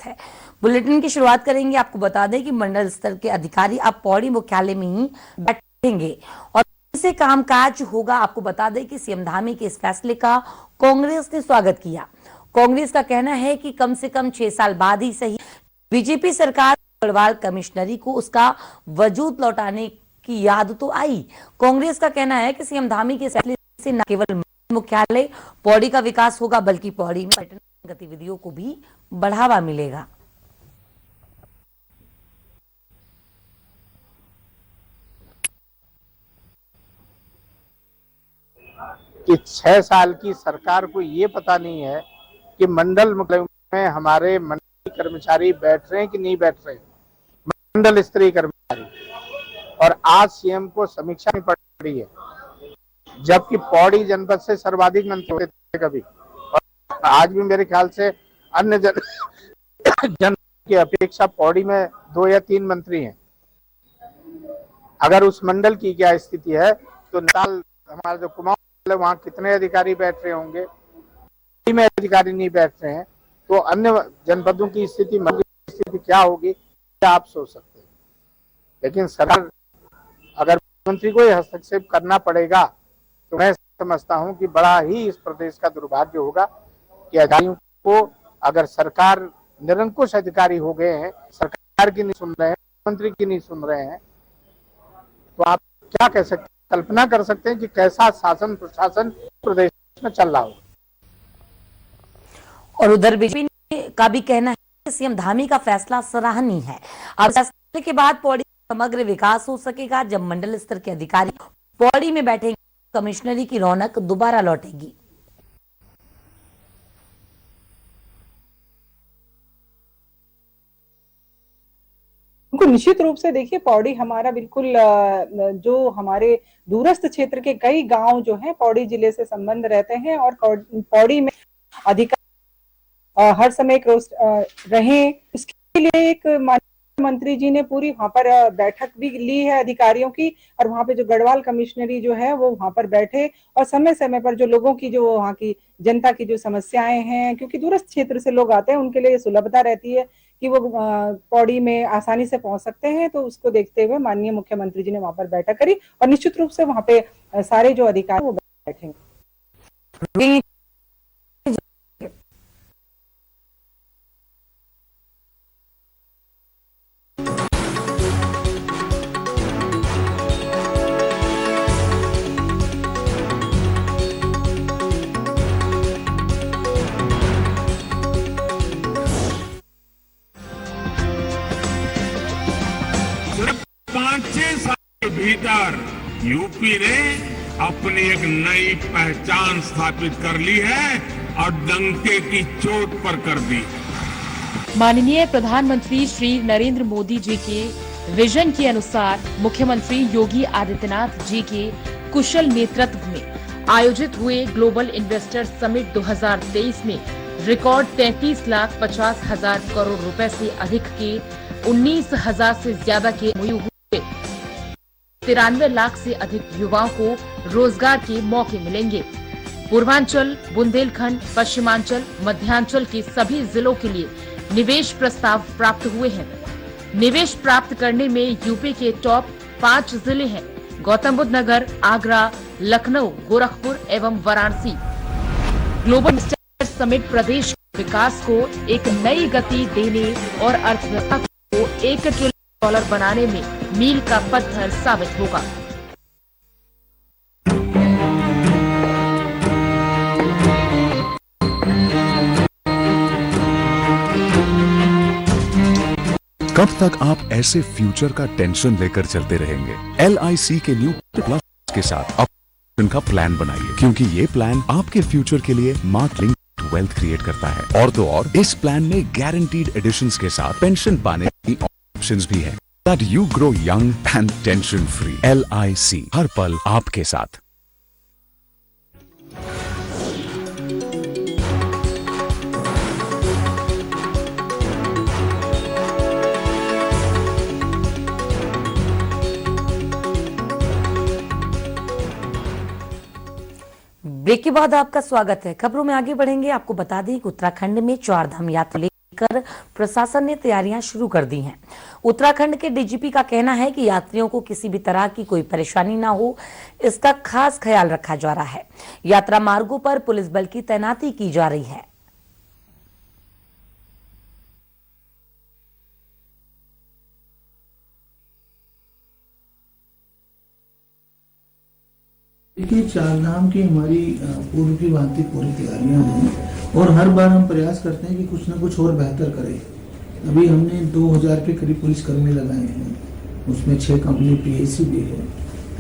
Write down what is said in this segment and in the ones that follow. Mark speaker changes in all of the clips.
Speaker 1: है। बुलेटिन की शुरुआत करेंगे। आपको बता दें कि मंडल स्तर के अधिकारी अब पौड़ी मुख्यालय में ही बैठेंगे और से कामकाज होगा। आपको बता दें कि सीएम धामी के इस फैसले का कांग्रेस ने स्वागत किया। कांग्रेस का कहना है कि कम से कम 6 साल बाद ही सही बीजेपी सरकार गढ़वाल कमिश्नरी को उसका वजूद लौटाने की याद तो आई। कांग्रेस का कहना है कि सीएम धामी के फैसले से न केवल मुख्यालय पौड़ी का विकास होगा बल्कि पौड़ी में पर्यटन गतिविधियों को भी बढ़ावा मिलेगा।
Speaker 2: कि 6 साल की सरकार को ये पता नहीं है कि मंडल मुख्यालय में हमारे मंडल कर्मचारी बैठ रहे हैं कि नहीं बैठ रहे हैं, मंडल स्तरीय कर्मचारी। और आज सीएम को समीक्षा नहीं पड़ रही है, जबकि पौड़ी जनपद से सर्वाधिक मंत्री होते थे कभी, और आज भी मेरे ख्याल से अन्य जन की अपेक्षा पौड़ी में 2 या 3 मंत्री हैं। अगर उस मंडल की क्या स्थिति है तो नाल हमारा जो कुमाऊं वहां कितने अधिकारी बैठ रहे होंगे, में अधिकारी नहीं बैठ रहे हैं, तो अन्य जनपदों की स्थिति क्या होगी, क्या आप सोच सकते हैं। लेकिन सरकार अगर मुख्यमंत्री को हस्तक्षेप करना पड़ेगा तो मैं समझता हूं कि बड़ा ही इस प्रदेश का दुर्भाग्य होगा कि अधिकारियों को, अगर सरकार निरंकुश अधिकारी हो गए हैं, सरकार की नहीं सुन रहे हैं, मंत्री की नहीं सुन रहे हैं, तो आप क्या कह सकते हैं, कल्पना कर सकते हैं कि कैसा शासन प्रशासन प्रदेश में चल रहा हो।
Speaker 1: और उधर बीजेपी का भी कहना है कि सीएम धामी का फैसला सराहनीय है। अब फैसले के बाद पौड़ी समग्र विकास हो सकेगा। जब मंडल स्तर के अधिकारी पौड़ी में बैठेंगे, कमिश्नरी की रौनक दोबारा लौटेगी।
Speaker 3: उनको निश्चित रूप से देखिए, पौड़ी हमारा बिल्कुल जो हमारे दूरस्थ क्षेत्र के कई गांव जो हैं पौड़ी जिले से संबंध रहते हैं, और पौड़ी में अधिकारी हर समय रहे, इसके लिए एक मंत्री जी ने पूरी वहां पर बैठक भी ली है अधिकारियों की, और वहां पे जो गढ़वाल कमिश्नरी जो है वो वहां पर बैठे और समय समय पर जो लोगों की, जो वहां की जनता की जो समस्याएं हैं, क्योंकि दूरस्थ क्षेत्र से लोग आते हैं, उनके लिए सुलभता रहती है कि वो पौड़ी में आसानी से पहुंच सकते हैं। तो उसको देखते हुए माननीय मुख्यमंत्री जी ने वहां पर बैठक करी और निश्चित रूप से वहां पे सारे जो अधिकारी वो बैठेंगे।
Speaker 4: भीतर यूपी ने अपनी एक नई पहचान स्थापित कर ली है और डंके की चोट पर कर दी।
Speaker 5: माननीय प्रधानमंत्री श्री नरेंद्र मोदी जी के विजन के अनुसार मुख्यमंत्री योगी आदित्यनाथ जी के कुशल नेतृत्व में आयोजित हुए ग्लोबल इन्वेस्टर समिट 2023 में रिकॉर्ड 33,50,000 करोड़ रुपए से अधिक के 19,000 से ज्यादा के MOU 93 लाख से अधिक युवाओं को रोजगार के मौके मिलेंगे। पूर्वांचल, बुंदेलखंड, पश्चिमांचल, मध्यांचल के सभी जिलों के लिए निवेश प्रस्ताव प्राप्त हुए हैं। निवेश प्राप्त करने में यूपी के टॉप 5 जिले हैं: गौतम बुद्ध नगर, आगरा, लखनऊ, गोरखपुर एवं वाराणसी। ग्लोबल इन्वेस्टर समिट प्रदेश के विकास को एक नई गति देने और अर्थव्यवस्था को $1 ट्रिलियन बनाने में मील का पत्थर साबित होगा।
Speaker 6: कब तक आप ऐसे फ्यूचर का टेंशन लेकर चलते रहेंगे? LIC के न्यू प्लस के साथ आप इनका प्लान बनाइए, क्योंकि ये प्लान आपके फ्यूचर के लिए स्मार्ट लिंक वेल्थ क्रिएट करता है। और तो और इस प्लान में गारंटीड एडिशंस के साथ पेंशन पाने की ऑप्शंस भी हैं। That you grow young and tension free. LIC हर पल आपके साथ।
Speaker 1: ब्रेक के बाद आपका स्वागत है। खबरों में आगे बढ़ेंगे। आपको बता दें कि उत्तराखंड में 4 धाम यात्रा लेकर प्रशासन ने तैयारियां शुरू कर दी हैं। उत्तराखंड के डीजीपी का कहना है कि यात्रियों को किसी भी तरह की कोई परेशानी ना हो, इसका खास ख्याल रखा जा रहा है। यात्रा मार्गों पर पुलिस बल की तैनाती की जा रही है।
Speaker 7: देखिए, चार धाम की हमारी पूर्व की भांति पूरी तैयारियां हैं और हर बार हम प्रयास करते हैं कि कुछ ना कुछ और बेहतर करें। अभी हमने 2000 के करीब पुलिसकर्मी लगाए हैं, उसमें 6 कंपनी पीएसी भी है।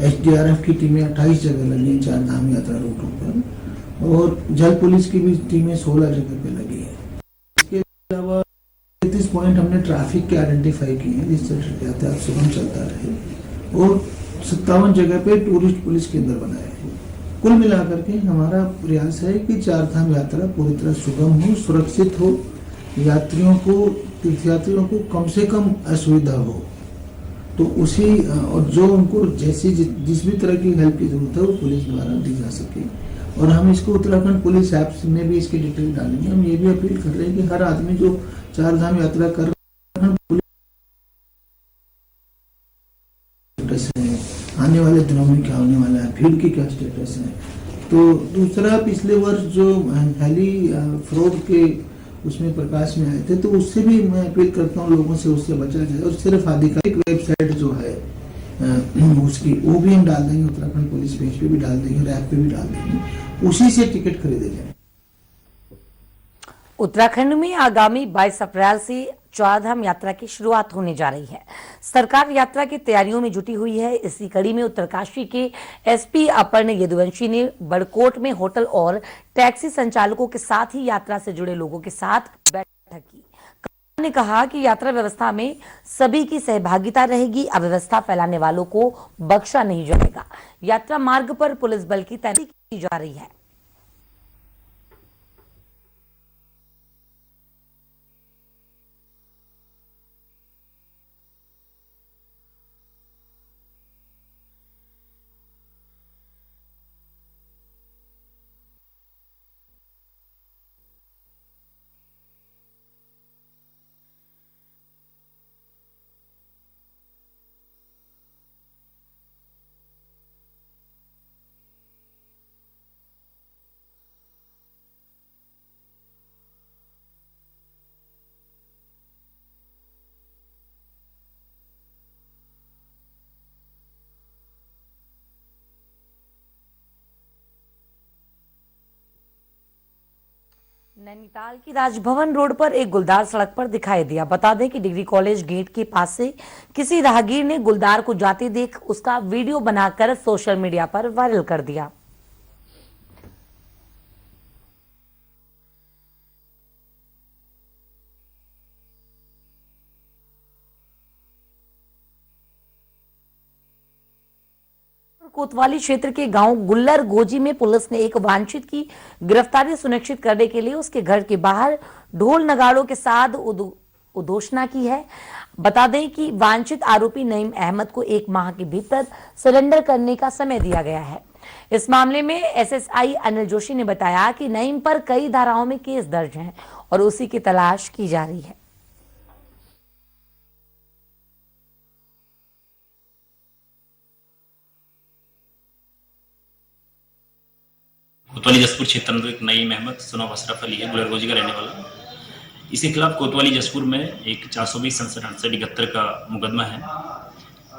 Speaker 7: एसडीआरएफ की टीमें 28 जगह लगी हैं चार धाम यात्रा रूटों पर, और जल पुलिस की भी टीमें 16 जगह पे लगी है। इसके अलावा 33 पॉइंट हमने ट्रैफिक के आइडेंटिफाई किए हैं जिससे यातायात सुगम चलता रहे, और 57 जगह पे टूरिस्ट पुलिस केंद्र बनाए हैं। कुल मिलाकर के हमारा प्रयास है कि चार धाम यात्रा पूरी तरह सुगम हो, सुरक्षित हो, यात्रियों को, तीर्थयात्रियों को कम से कम असुविधा हो। तो उसी और जो उनको जैसी जिस भी तरह की हेल्प की जरूरत है वो पुलिस द्वारा दी जा सके। और हम इसको उत्तराखंड पुलिस ऐप्स में भी इसकी डिटेल डालेंगे। हम ये भी अपील कर रहे हैं कि हर आदमी जो चार धाम यात्रा कर आने वाले दिनों में क्या होने वाला है, भीड़ की क्या स्टेटस है। तो दूसरा, पिछले वर्ष जो हेली फ्रॉड के उसमें प्रकाश में आए थे, तो उससे भी मैं अपील करता हूँ लोगों से उससे बचा जाए। और सिर्फ आधिकारिक वेबसाइट जो है उसकी वो भी हम डाल देंगे, उत्तराखंड पुलिस पेज पे भी डाल देंगे और ऐप पे भी डाल देंगे, उसी से टिकट खरीदे जाए।
Speaker 1: उत्तराखंड में आगामी 22 अप्रैल से चारधाम यात्रा की शुरुआत होने जा रही है। सरकार यात्रा की तैयारियों में जुटी हुई है। इसी कड़ी में उत्तरकाशी के एसपी अपर्ण यदुवंशी ने बड़कोट में होटल और टैक्सी संचालकों के साथ ही यात्रा से जुड़े लोगों के साथ बैठक की। ने कहा कि यात्रा व्यवस्था में सभी की सहभागिता रहेगी, अव्यवस्था फैलाने वालों को बख्शा नहीं जाएगा। यात्रा मार्ग पर पुलिस बल की तैनाती की जा रही है। नैनीताल की राजभवन रोड पर एक गुलदार सड़क पर दिखाई दिया। बता दें कि डिग्री कॉलेज गेट के पास से किसी राहगीर ने गुलदार को जाते देख उसका वीडियो बनाकर सोशल मीडिया पर वायरल कर दिया। कोतवाली क्षेत्र के गांव गुल्लर गोजी में पुलिस ने एक वांछित की गिरफ्तारी सुनिश्चित करने के लिए उसके घर के बाहर ढोल नगाड़ों के साथ उद्घोषणा की है। बता दें कि वांछित आरोपी नईम अहमद को 1 माह के भीतर सरेंडर करने का समय दिया गया है। इस मामले में एसएसआई अनिल जोशी ने बताया कि नईम पर कई धाराओं में केस दर्ज हैं और उसी की तलाश की जा रही है।
Speaker 8: कोतवाली जसपुर क्षेत्र में एक नईम अहमद सुनाब अशरफ अली है, गुलरगोजी का रहने वाला। इसके खिलाफ कोतवाली जसपुर में एक 420 68 का मुकदमा है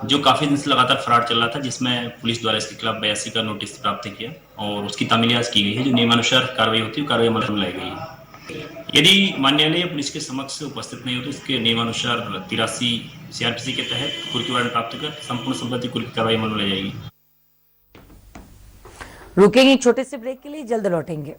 Speaker 8: जो काफी दिन से लगातार फरार चल रहा था, जिसमें पुलिस द्वारा इसके खिलाफ 82 का नोटिस प्राप्त किया और उसकी तामील आज की गई है। जो नियमानुसार कार्रवाई होती है कार्रवाई अमल में लाई गई है। यदि मान्यालय पुलिस के समक्ष उपस्थित नहीं हो तो उसके नियमानुसार 83 CRPC के तहत कुर्की वारंट प्राप्त कर संपूर्ण संपत्ति कुर्की कार्रवाई अमल में लाई जाएगी।
Speaker 1: रुकेंगे एक छोटे से ब्रेक के लिए, जल्द लौटेंगे।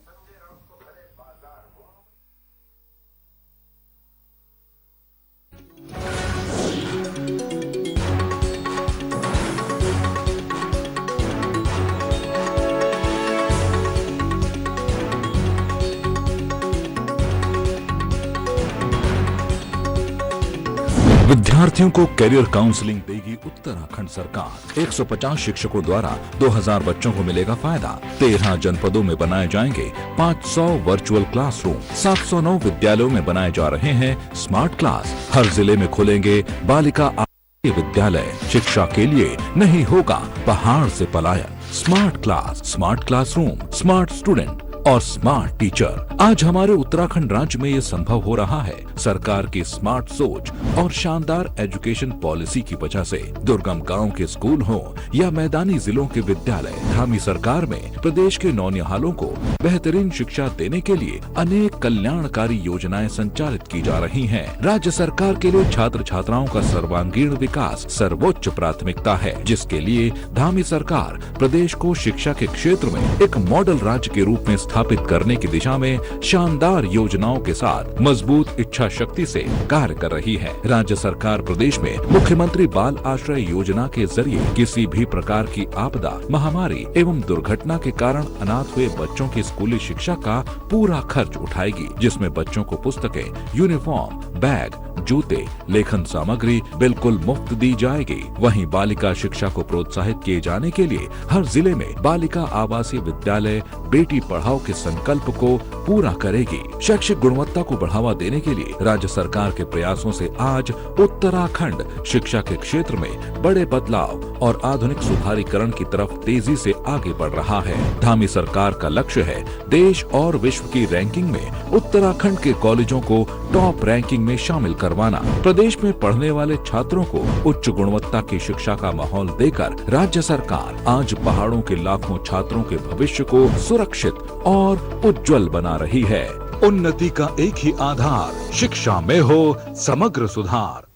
Speaker 6: विद्यार्थियों को करियर काउंसलिंग देगी उत्तराखंड सरकार। 150 शिक्षकों द्वारा 2000 बच्चों को मिलेगा फायदा। 13 जनपदों में बनाए जाएंगे 500 वर्चुअल क्लासरूम। 709 विद्यालयों में बनाए जा रहे हैं स्मार्ट क्लास। हर जिले में खुलेंगे बालिका विद्यालय। शिक्षा के लिए नहीं होगा पहाड़ से पलायन। Smart class, smart classroom, smart student और स्मार्ट टीचर। आज हमारे उत्तराखंड राज्य में ये संभव हो रहा है सरकार की स्मार्ट सोच और शानदार एजुकेशन पॉलिसी की वजह से। दुर्गम गांव के स्कूल हो या मैदानी जिलों के विद्यालय, धामी सरकार में प्रदेश के नौनिहालों को बेहतरीन शिक्षा देने के लिए अनेक कल्याणकारी योजनाएं संचालित की जा रही हैं। राज्य सरकार के लिए छात्र छात्राओं का सर्वांगीण विकास सर्वोच्च प्राथमिकता है, जिसके लिए धामी सरकार प्रदेश को शिक्षा के क्षेत्र में एक मॉडल राज्य के रूप में स्थापित करने की दिशा में शानदार योजनाओं के साथ मजबूत इच्छा शक्ति से कार्य कर रही है। राज्य सरकार प्रदेश में मुख्यमंत्री बाल आश्रय योजना के जरिए किसी भी प्रकार की आपदा, महामारी एवं दुर्घटना के कारण अनाथ हुए बच्चों की स्कूली शिक्षा का पूरा खर्च उठाएगी, जिसमें बच्चों को पुस्तकें, यूनिफॉर्म, बैग, जूते, लेखन सामग्री बिल्कुल मुफ्त दी जाएगी। वहीं बालिका शिक्षा को प्रोत्साहित किए जाने के लिए हर जिले में बालिका आवासीय विद्यालय बेटी पढ़ाओ के संकल्प को पूरा करेगी। शैक्षिक गुणवत्ता को बढ़ावा देने के लिए राज्य सरकार के प्रयासों से आज उत्तराखंड शिक्षा के क्षेत्र में बड़े बदलाव और आधुनिक सुधारीकरण की तरफ तेजी से आगे बढ़ रहा है। धामी सरकार का लक्ष्य है देश और विश्व की रैंकिंग में उत्तराखंड के कॉलेजों को टॉप रैंकिंग में शामिल करवाना। प्रदेश में पढ़ने वाले छात्रों को उच्च गुणवत्ता की शिक्षा का माहौल देकर राज्य सरकार आज पहाड़ों के लाखों छात्रों के भविष्य को सुरक्षित और उज्जवल बना रही है। उन्नति का एक ही आधार, शिक्षा में हो समग्र सुधार।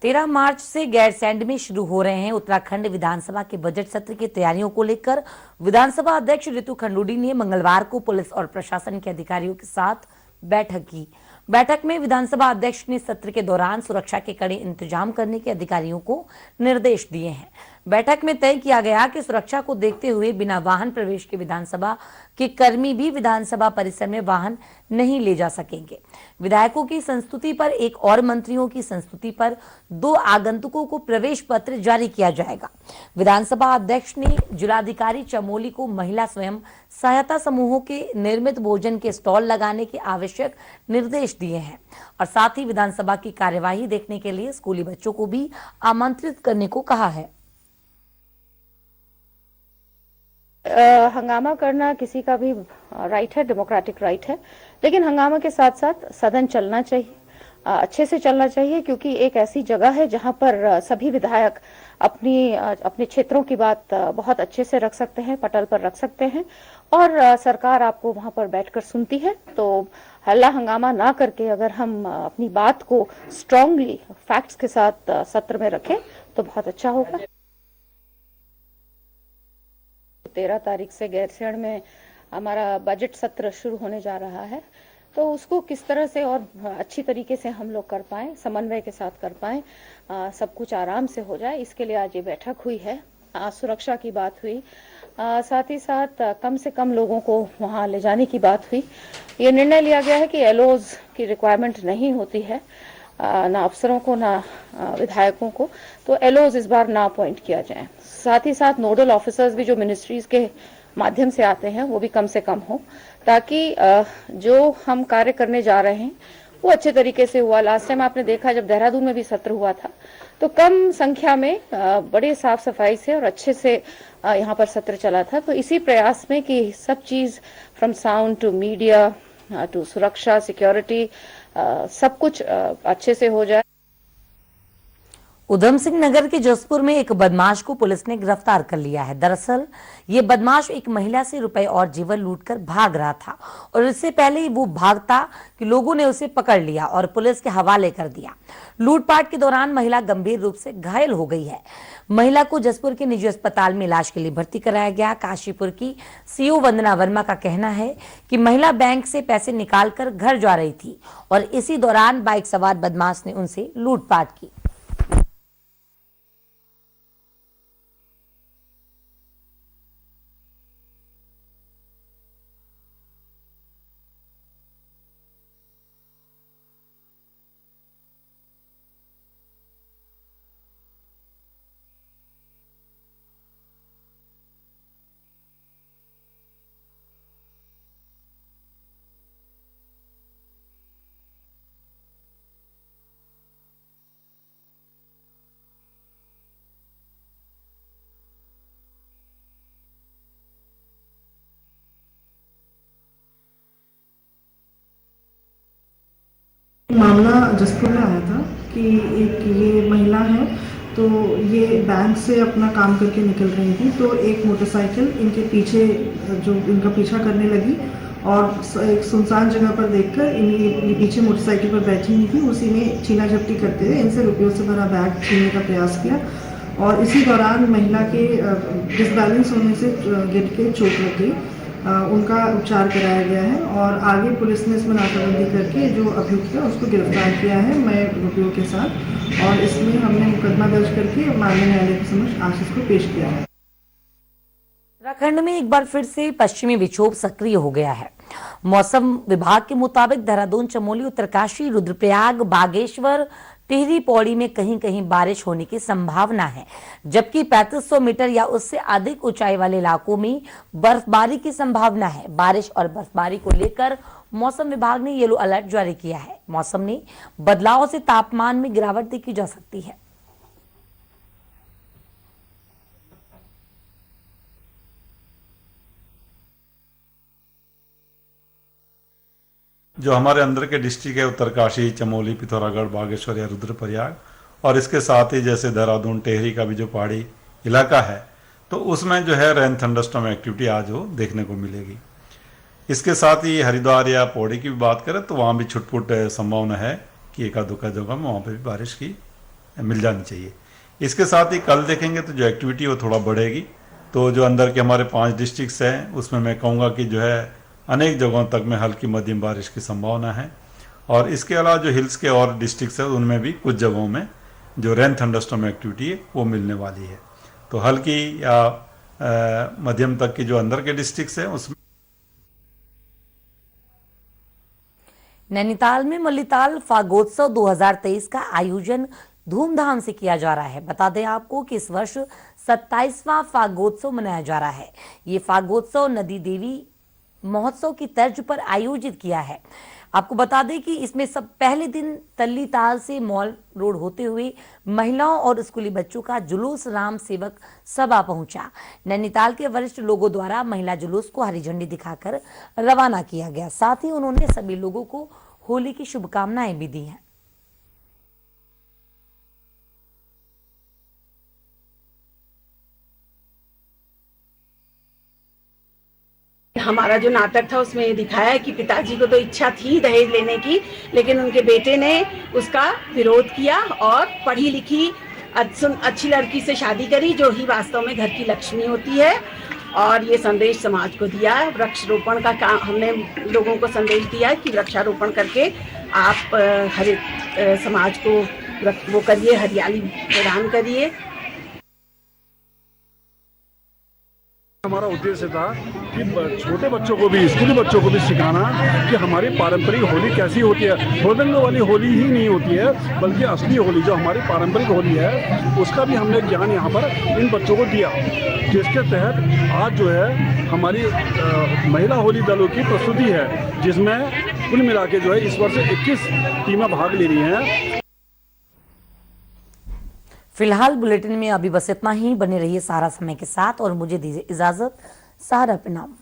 Speaker 1: तेरह मार्च से गैरसैंण में शुरू हो रहे हैं उत्तराखंड विधानसभा के बजट सत्र की तैयारियों को लेकर विधानसभा अध्यक्ष रितु खंडूड़ी ने मंगलवार को पुलिस और प्रशासन के अधिकारियों के साथ बैठक की। बैठक में विधानसभा अध्यक्ष ने सत्र के दौरान सुरक्षा के कड़े इंतजाम करने के अधिकारियों को निर्देश दिए हैं। बैठक में तय किया गया कि सुरक्षा को देखते हुए बिना वाहन प्रवेश के विधानसभा के कर्मी भी विधानसभा परिसर में वाहन नहीं ले जा सकेंगे। विधायकों की संस्तुति पर एक और मंत्रियों की संस्तुति पर 2 आगंतुकों को प्रवेश पत्र जारी किया जाएगा। विधानसभा अध्यक्ष ने जिलाधिकारी चमोली को महिला स्वयं सहायता समूहों के निर्मित भोजन के स्टॉल लगाने के आवश्यक निर्देश दिए हैं और साथ ही विधानसभा की कार्यवाही देखने के लिए स्कूली बच्चों को भी आमंत्रित करने को कहा है।
Speaker 9: हंगामा करना किसी का भी राइट है, डेमोक्रेटिक राइट है, लेकिन हंगामा के साथ साथ सदन चलना चाहिए, अच्छे से चलना चाहिए, क्योंकि एक ऐसी जगह है जहां पर सभी विधायक अपने क्षेत्रों की बात बहुत अच्छे से रख सकते हैं, पटल पर रख सकते हैं और सरकार आपको वहां पर बैठकर सुनती है। तो हल्ला हंगामा ना करके अगर हम अपनी बात को स्ट्रांगली फैक्ट्स के साथ सत्र में रखें तो बहुत अच्छा होगा। 13 तारीख से गैरसैंण में हमारा बजट सत्र शुरू होने जा रहा है, तो उसको किस तरह से और अच्छी तरीके से हम लोग कर पाएं, समन्वय के साथ कर पाएं, सब कुछ आराम से हो जाए, इसके लिए आज ये बैठक हुई है। सुरक्षा की बात हुई, साथ ही साथ कम से कम लोगों को वहां ले जाने की बात हुई। ये निर्णय लिया गया है कि एलओज की रिक्वायरमेंट नहीं होती है, ना अफसरों को ना विधायकों को, तो एलओज इस बार ना अपॉइंट किया जाए। साथ ही साथ नोडल ऑफिसर्स भी जो मिनिस्ट्रीज के माध्यम से आते हैं वो भी कम से कम हो, ताकि जो हम कार्य करने जा रहे हैं वो अच्छे तरीके से हुआ। लास्ट टाइम आपने देखा जब देहरादून में भी सत्र हुआ था तो कम संख्या में बड़े साफ सफाई से और अच्छे से यहाँ पर सत्र चला था। तो इसी प्रयास में कि सब चीज from sound to media to सुरक्षा, सिक्योरिटी, सब कुछ अच्छे से हो जाए।
Speaker 1: उधम सिंह नगर के जसपुर में एक बदमाश को पुलिस ने गिरफ्तार कर लिया है। दरअसल ये बदमाश एक महिला से रुपए और जेवर लूटकर भाग रहा था और इससे पहले ही वो भागता कि लोगों ने उसे पकड़ लिया और पुलिस के हवाले कर दिया। लूटपाट के दौरान महिला गंभीर रूप से घायल हो गई है। महिला को जसपुर के निजी अस्पताल में इलाज के लिए भर्ती कराया गया। काशीपुर की सीओ वंदना वर्मा का कहना है कि महिला बैंक से पैसे निकालकर घर जा रही थी और इसी दौरान बाइक सवार बदमाश ने उनसे लूटपाट की।
Speaker 10: मामला जसपुर में आया था कि एक ये महिला है तो ये बैंक से अपना काम करके निकल रही थी, तो एक मोटरसाइकिल इनके पीछे जो इनका पीछा करने लगी और एक सुनसान जगह पर देखकर ये पीछे मोटरसाइकिल पर बैठी हुई थी, उसी में छीना झपटी करते हुए इनसे रुपयों से भरा बैग छीनने का प्रयास किया और इसी दौरान महिला के डिसबैलेंस होने से गिर के चोट लग गई। उनका उपचार कराया गया है और आगे पुलिस ने इसमें नाकाबंदी करके जो अभियुक्त है उसको गिरफ्तार किया है मय रुपयों के साथ और इसमें हमने मुकदमा दर्ज करके माननीय न्यायालय के समक्ष आशीष को पेश किया है।
Speaker 1: उत्तराखंड में एक बार फिर से पश्चिमी विक्षोभ सक्रिय हो गया है। मौसम विभाग के मुताबिक देहरादून, चमोली, उत्तरकाशी, रुद्रप्रयाग, बागेश्वर, टिहरी, पौड़ी में कहीं कहीं बारिश होने की संभावना है, जबकि 3500 मीटर या उससे अधिक ऊंचाई वाले इलाकों में बर्फबारी की संभावना है। बारिश और बर्फबारी को लेकर मौसम विभाग ने येलो अलर्ट जारी किया है। मौसम में बदलाव से तापमान में गिरावट देखी जा सकती है।
Speaker 11: जो हमारे अंदर के डिस्ट्रिक्ट है उत्तरकाशी, चमोली, पिथौरागढ़, बागेश्वर या रुद्रप्रयाग और इसके साथ ही जैसे देहरादून, टेहरी का भी जो पहाड़ी इलाका है तो उसमें जो है रेन थंडरस्टॉर्म एक्टिविटी आज वो देखने को मिलेगी। इसके साथ ही हरिद्वार या पौड़ी की भी बात करें तो वहाँ भी छुटपुट संभावना है कि एका दुका जगह में वहाँ पर भी बारिश की मिल जानी चाहिए। इसके साथ ही कल देखेंगे तो जो एक्टिविटी वो थोड़ा बढ़ेगी। तो जो अंदर के हमारे 5 डिस्ट्रिक्ट्स हैं उसमें मैं कहूँगा कि जो है अनेक जगहों तक में हल्की मध्यम बारिश की संभावना है और इसके अलावा जो हिल्स के और डिस्ट्रिक्ट्स है उनमें भी कुछ जगहों में जो रेन थंडरस्टॉर्म एक्टिविटी है वो मिलने वाली है। तो हल्की या मध्यम तक की जो अंदर के डिस्ट्रिक्ट्स हैं उसमें
Speaker 1: नैनीताल में मल्लीताल फागोत्सव 2023 का आयोजन धूमधाम से किया जा रहा है। बता दें आपको कि इस वर्ष 27वां फागोत्सव मनाया जा रहा है। ये फागोत्सव नदी देवी महोत्सव की तर्ज पर आयोजित किया है। आपको बता दें कि इसमें सब पहले दिन तल्ली ताल से मॉल रोड होते हुए महिलाओं और स्कूली बच्चों का जुलूस राम सेवक सभा पहुंचा। नैनीताल के वरिष्ठ लोगों द्वारा महिला जुलूस को हरी झंडी दिखाकर रवाना किया गया। साथ ही उन्होंने सभी लोगों को होली की शुभकामनाएं भी दी हैं।
Speaker 12: हमारा जो नाटक था उसमें ये दिखाया है कि पिताजी को तो इच्छा थी दहेज लेने की, लेकिन उनके बेटे ने उसका विरोध किया और पढ़ी लिखी अच्छी लड़की से शादी करी जो ही वास्तव में घर की लक्ष्मी होती है। और ये संदेश समाज को दिया है। वृक्षारोपण का काम हमने लोगों को संदेश दिया है कि वृक्षारोपण करके आप समाज को वो करिए, हरियाली प्रदान करिए।
Speaker 13: हमारा उद्देश्य था कि छोटे बच्चों को भी, स्कूली बच्चों को भी सिखाना कि हमारी पारंपरिक होली कैसी होती है। होरंग वाली होली ही नहीं होती है बल्कि असली होली जो हमारी पारंपरिक होली है उसका भी हमने ज्ञान यहाँ पर इन बच्चों को दिया, जिसके तहत आज जो है हमारी महिला होली दलों की प्रस्तुति है जिसमें कुल मिला के जो है इस वर्ष 21 टीमें भाग ले रही हैं।
Speaker 1: फिलहाल बुलेटिन में अभी बस इतना ही। बने रहिए सहारा समय के साथ और मुझे दीजिए इजाजत। सहारा प्रणाम।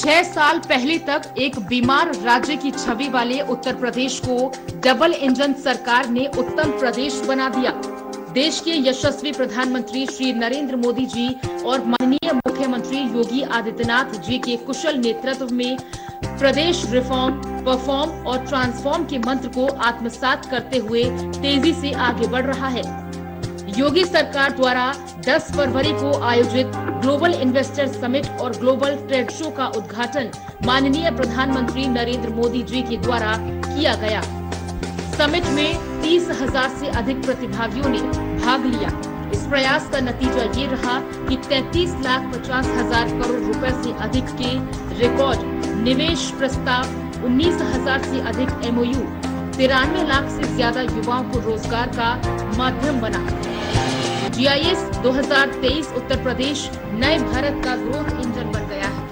Speaker 5: 6 साल पहले तक एक बीमार राज्य की छवि वाले उत्तर प्रदेश को डबल इंजन सरकार ने उत्तम प्रदेश बना दिया। देश के यशस्वी प्रधानमंत्री श्री नरेंद्र मोदी जी और माननीय मुख्यमंत्री योगी आदित्यनाथ जी के कुशल नेतृत्व में प्रदेश रिफॉर्म, परफॉर्म और ट्रांसफॉर्म के मंत्र को आत्मसात करते हुए तेजी से आगे बढ़ रहा है। योगी सरकार द्वारा 10 फरवरी को आयोजित ग्लोबल इन्वेस्टर समिट और ग्लोबल ट्रेड शो का उद्घाटन माननीय प्रधानमंत्री नरेंद्र मोदी जी के द्वारा किया गया। समिट में 30,000 से अधिक प्रतिभागियों ने भाग लिया। इस प्रयास का नतीजा ये रहा कि 33,50,000 करोड़ रुपए से अधिक के रिकॉर्ड निवेश प्रस्ताव, 19,000 से अधिक MOU, 93 लाख से ज्यादा युवाओं को रोजगार का माध्यम बना। GIS 2023 उत्तर प्रदेश नए भारत का ग्रोथ इंजन बन गया है।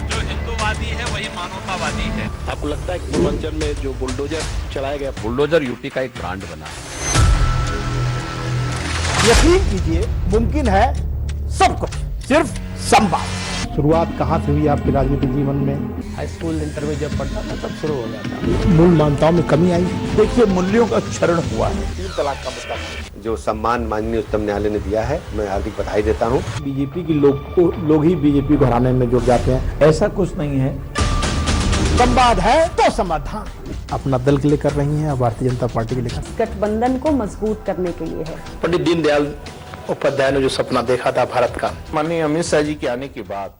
Speaker 14: जो हिंदूवादी है वही मानवतावादी है।
Speaker 15: आपको लगता है कि पूर्वांचल में जो बुलडोजर चलाया गया,
Speaker 14: बुलडोजर यूपी का एक ब्रांड बना है।
Speaker 16: यकीन कीजिए मुमकिन है सब कुछ, सिर्फ संवाद।
Speaker 2: शुरुआत कहाँ से हुई आपके राजनीतिक जीवन में?
Speaker 15: हाई स्कूल इंटर में जब पढ़ता था तब शुरू हो जाता।
Speaker 2: मूल मान्यताओं में कमी आई।
Speaker 16: देखिए मूल्यों का क्षरण हुआ है।
Speaker 15: 3 तलाक का मुद्दा जो सम्मान माननीय उच्चतम न्यायालय ने दिया है, मैं हार्दिक बधाई देता हूँ।
Speaker 2: बीजेपी की लोग ही बीजेपी को हराने में जुट जाते हैं, ऐसा कुछ नहीं है। संवाद है तो समाधान। अपना दल के लिए कर रही हैं, भारतीय जनता पार्टी के लिए।
Speaker 12: गठबंधन को मजबूत करने के लिए है।
Speaker 15: पंडित दीनदयाल उपाध्याय ने जो सपना देखा था भारत का,
Speaker 16: माननीय अमित शाह जी के आने के बाद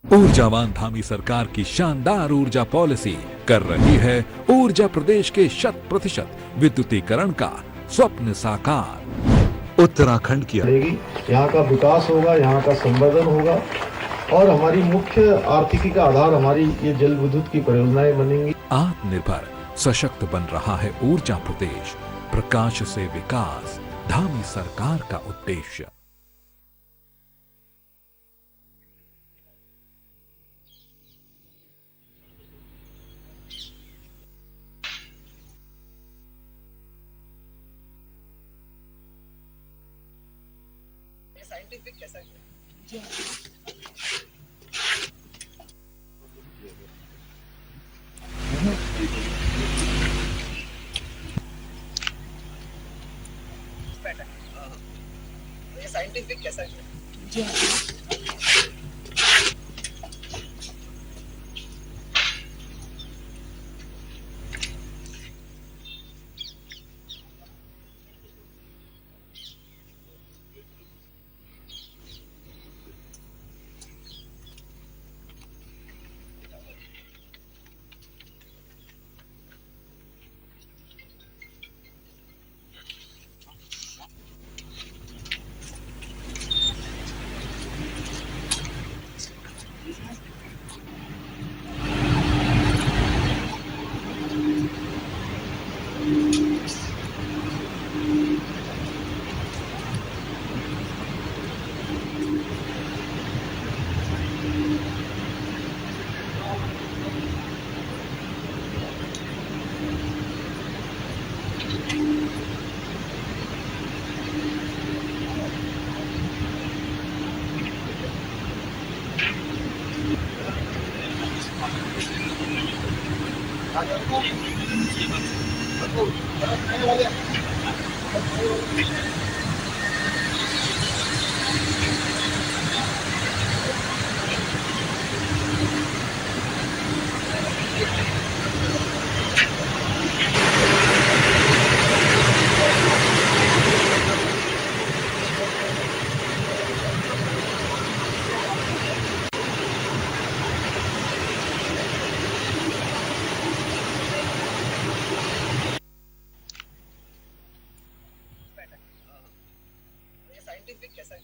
Speaker 6: ऊर्जावान धामी सरकार की शानदार ऊर्जा पॉलिसी कर रही है ऊर्जा प्रदेश के 100% विद्युतीकरण का स्वप्न साकार। उत्तराखंड की
Speaker 17: यहाँ का विकास होगा, यहाँ का संवर्धन होगा और हमारी मुख्य आर्थिकी का आधार हमारी ये जल विद्युत की परियोजनाएं बनेंगी।
Speaker 6: आत्मनिर्भर सशक्त बन रहा है ऊर्जा प्रदेश। प्रकाश से विकास, धामी सरकार का उद्देश्य।
Speaker 3: साइंटिफिक कैसा है? ये साइंटिफिक कैसा है? साइंटिफिक कैसा है?